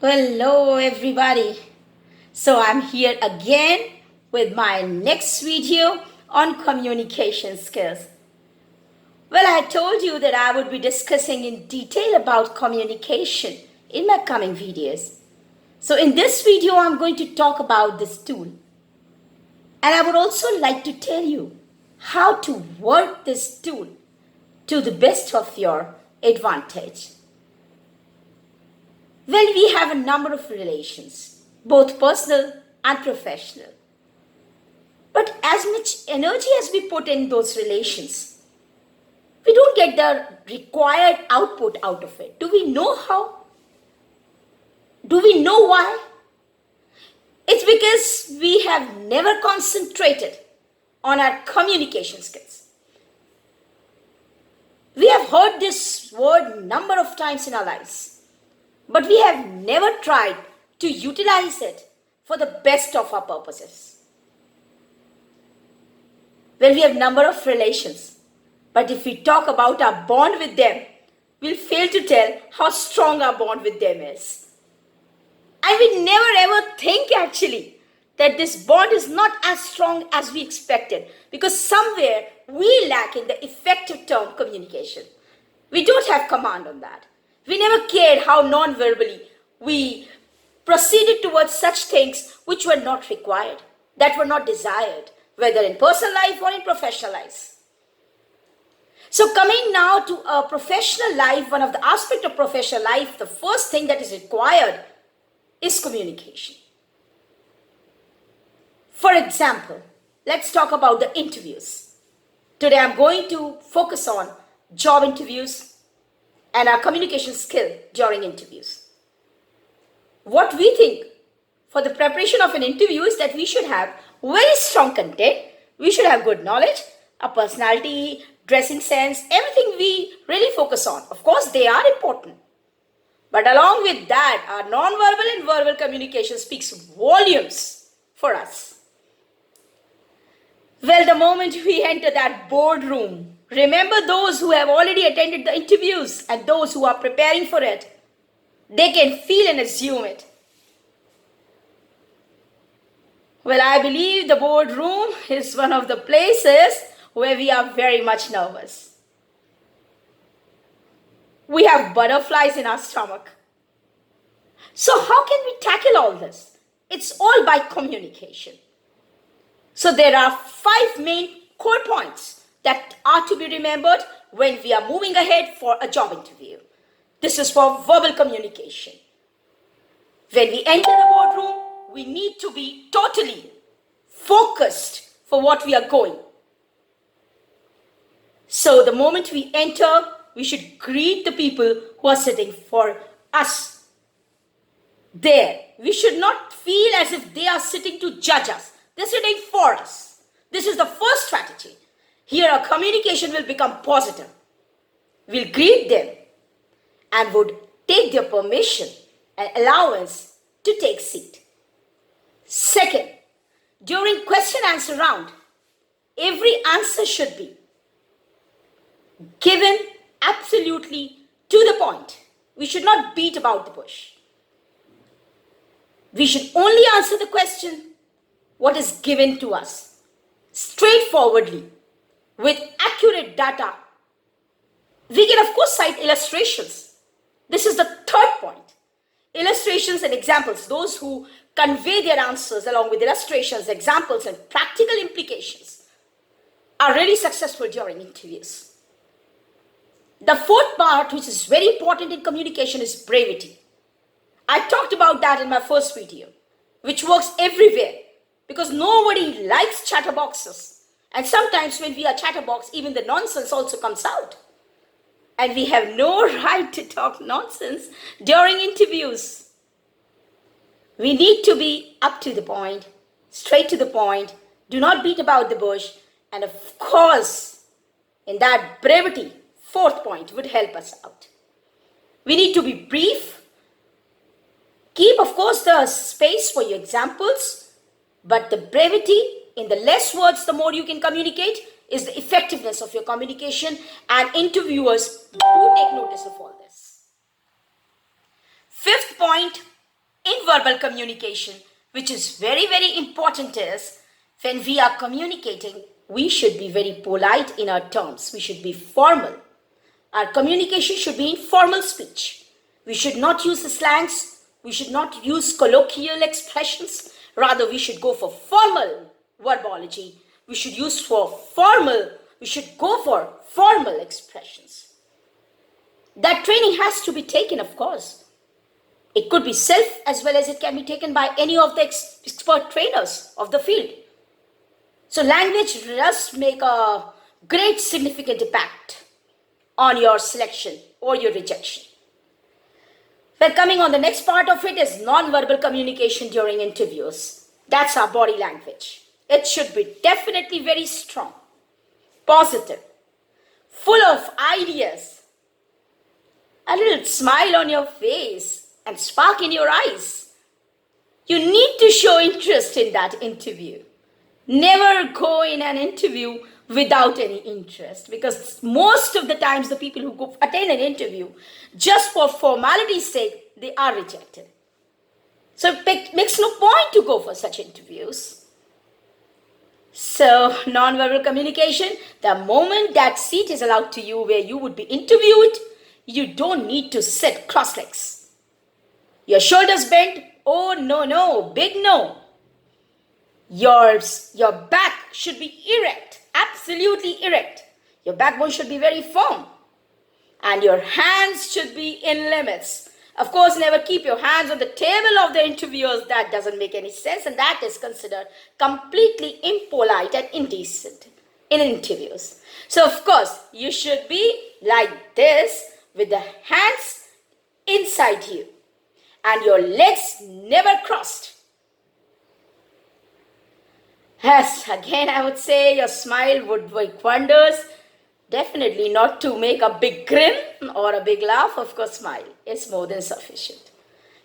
Hello everybody. So I'm here again with my next video on communication skills. Well, I told you that I would be discussing in detail about communication in my coming videos. So in this video, I'm going to talk about this tool. And I would also like to tell you how to work this tool to the best of your advantage. Well, we have a number of relations, both personal and professional. But as much energy as we put in those relations, we don't get the required output out of it. Do we know how? Do we know why? It's because we have never concentrated on our communication skills. We have heard this word number of times in our lives, but we have never tried to utilize it for the best of our purposes. Well, we have number of relations, but if we talk about our bond with them, we'll fail to tell how strong our bond with them is. And we never ever think actually that this bond is not as strong as we expected, because somewhere we lack in the effective term communication. We don't have command on that. We never cared how non-verbally we proceeded towards such things which were not required, that were not desired, whether in personal life or in professional life. So coming now to a professional life, one of the aspects of professional life, the first thing that is required is communication. For example, let's talk about the interviews. Today I'm going to focus on job interviews and our communication skill during interviews. What we think for the preparation of an interview is that we should have very strong content, we should have good knowledge, a personality, dressing sense, everything we really focus on. Of course, they are important. But along with that, our non-verbal and verbal communication speaks volumes for us. Well, the moment we enter that boardroom, remember those who have already attended the interviews and those who are preparing for it. They can feel and assume it. Well, I believe the boardroom is one of the places where we are very much nervous. We have butterflies in our stomach. So how can we tackle all this? It's all by communication. So there are 5 main core points that are to be remembered when we are moving ahead for a job interview. This is for verbal communication. When we enter the boardroom, we need to be totally focused for what we are going. So the moment we enter, we should greet the people who are sitting for us there. We should not feel as if they are sitting to judge us. They're sitting for us. This is the first strategy. Here our communication will become positive. We'll greet them and would take their permission and allowance to take seat. Second, during question answer round, every answer should be given absolutely to the point. We should not beat about the bush. We should only answer the question what is given to us straightforwardly with accurate data. We can of course cite illustrations. This is the third point. Illustrations and examples, those who convey their answers along with illustrations, examples and practical implications are really successful during interviews. The fourth part, which is very important in communication, is brevity. I talked about that in my first video, which works everywhere because nobody likes chatterboxes. And sometimes when we are chatterbox, even the nonsense also comes out. And we have no right to talk nonsense during interviews. We need to be up to the point, straight to the point, do not beat about the bush. And of course, in that brevity, fourth point would help us out. We need to be brief. Keep, of course, the space for your examples, but the brevity, in the less words, the more you can communicate, is the effectiveness of your communication, and interviewers do take notice of all this. Fifth point non-verbal communication, which is very, very important, is when we are communicating, we should be very polite in our terms. We should be formal. Our communication should be in formal speech. We should not use the slangs. We should not use colloquial expressions. Rather, we should go for formal verbology. We should go for formal expressions. That training has to be taken, of course. It could be self as well as it can be taken by any of the expert trainers of the field. So language does make a great significant impact on your selection or your rejection. Well, coming on the next part of it is non-verbal communication during interviews. That's our body language. It should be definitely very strong, positive, full of ideas, a little smile on your face and spark in your eyes. You need to show interest in that interview. Never go in an interview without any interest, because most of the times the people who go attend an interview just for formality's sake, they are rejected. So it makes no point to go for such interviews. So non-verbal communication, the moment that seat is allowed to you where you would be interviewed, you don't need to sit cross legs. Your shoulders bent, oh no, big no. Your back should be erect, absolutely erect. Your backbone should be very firm. And your hands should be in limits. Of course, never keep your hands on the table of the interviewers. That doesn't make any sense, and that is considered completely impolite and indecent in interviews. So, of course, you should be like this with the hands inside you and your legs never crossed. Yes, again, I would say your smile would work wonders. Definitely not to make a big grin or a big laugh. Of course, smile is more than sufficient.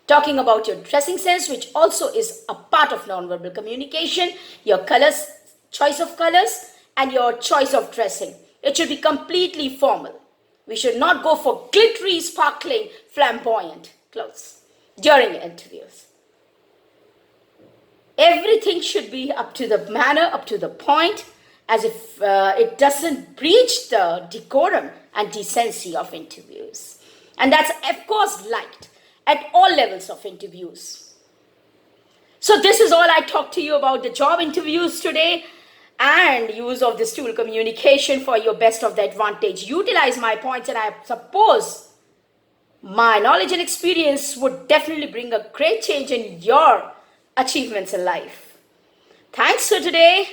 Talking about your dressing sense, which also is a part of nonverbal communication, your colors, choice of colors, and your choice of dressing. It should be completely formal. We should not go for glittery, sparkling, flamboyant clothes during interviews. Everything should be up to the manner, up to the point, as if it doesn't breach the decorum and decency of interviews. And that's, of course, liked at all levels of interviews. So this is all I talked to you about the job interviews today and use of this tool communication for your best of the advantage. Utilize my points, and I suppose my knowledge and experience would definitely bring a great change in your achievements in life. Thanks for today.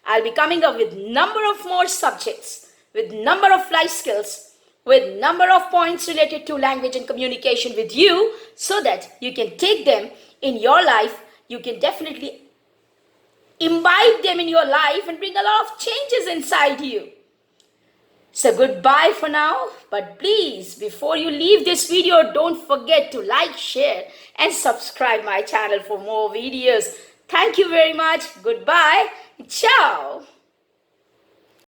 I'll be coming up with number of more subjects, with number of life skills, with number of points related to language and communication with you, so that you can take them in your life. You can definitely imbibe them in your life and bring a lot of changes inside you. So goodbye for now, but please, before you leave this video, don't forget to like, share and subscribe my channel for more videos. Thank you very much. Goodbye. Ciao.